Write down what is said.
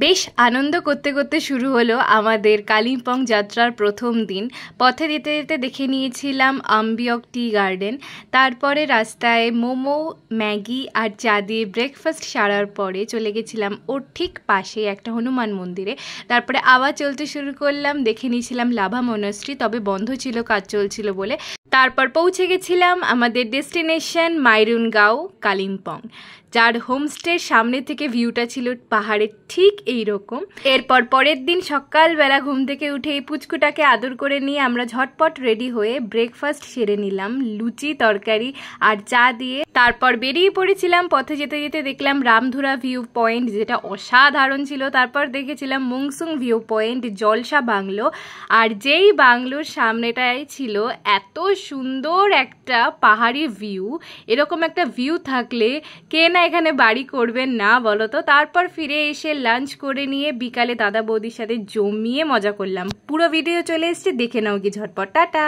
বেশ আনন্দ করতে করতে শুরু হলো আমাদের কালিম্পং যাত্রার প্রথম দিন। পথে যেতে যেতে দেখে নিয়েছিলাম আম্বিয়ক টি গার্ডেন। তারপরে রাস্তায় মোমো, ম্যাগি আর চা দিয়ে ব্রেকফাস্ট সারার পরে চলে গেছিলাম ওর ঠিক পাশে একটা হনুমান মন্দিরে। তারপরে আবার চলতে শুরু করলাম, দেখে নিয়েছিলাম লাভা মনাস্ট্রি, তবে বন্ধ ছিল, কাজ চলছিল বলে। তারপর পৌঁছে গেছিলাম আমাদের ডেস্টিনেশন মাইরুনগাঁও কালিম্পং, যার হোমস্টের সামনে থেকে ভিউটা ছিল পাহাড়ের ঠিক এইরকম। এরপর পরের দিন সকালবেলা ঘুম থেকে উঠে এই পুচকুটাকে আদর করে নিয়ে আমরা ঝটপট রেডি হয়ে ব্রেকফাস্ট সেরে নিলাম লুচি তরকারি আর চা দিয়ে। তারপর বেরিয়ে পড়েছিলাম। পথে যেতে যেতে দেখলাম রামধুরা ভিউ পয়েন্ট, যেটা অসাধারণ ছিল। তারপর দেখেছিলাম মুংসুং ভিউ পয়েন্ট, জলসা বাংলো। আর যেই বাংলোর সামনেটায় ছিল এত সুন্দর একটা পাহাড়ি ভিউ, এরকম একটা ভিউ থাকলে কে না এখানে বাড়ি করবেন না বলো তো। তারপর ফিরে এসে লাঞ্চ করে নিয়ে বিকালে দাদা বৌদির সাথে জমিয়ে মজা করলাম। পুরো ভিডিও চলে এসেছে, দেখে নাও কি ঝটপট। টাটা।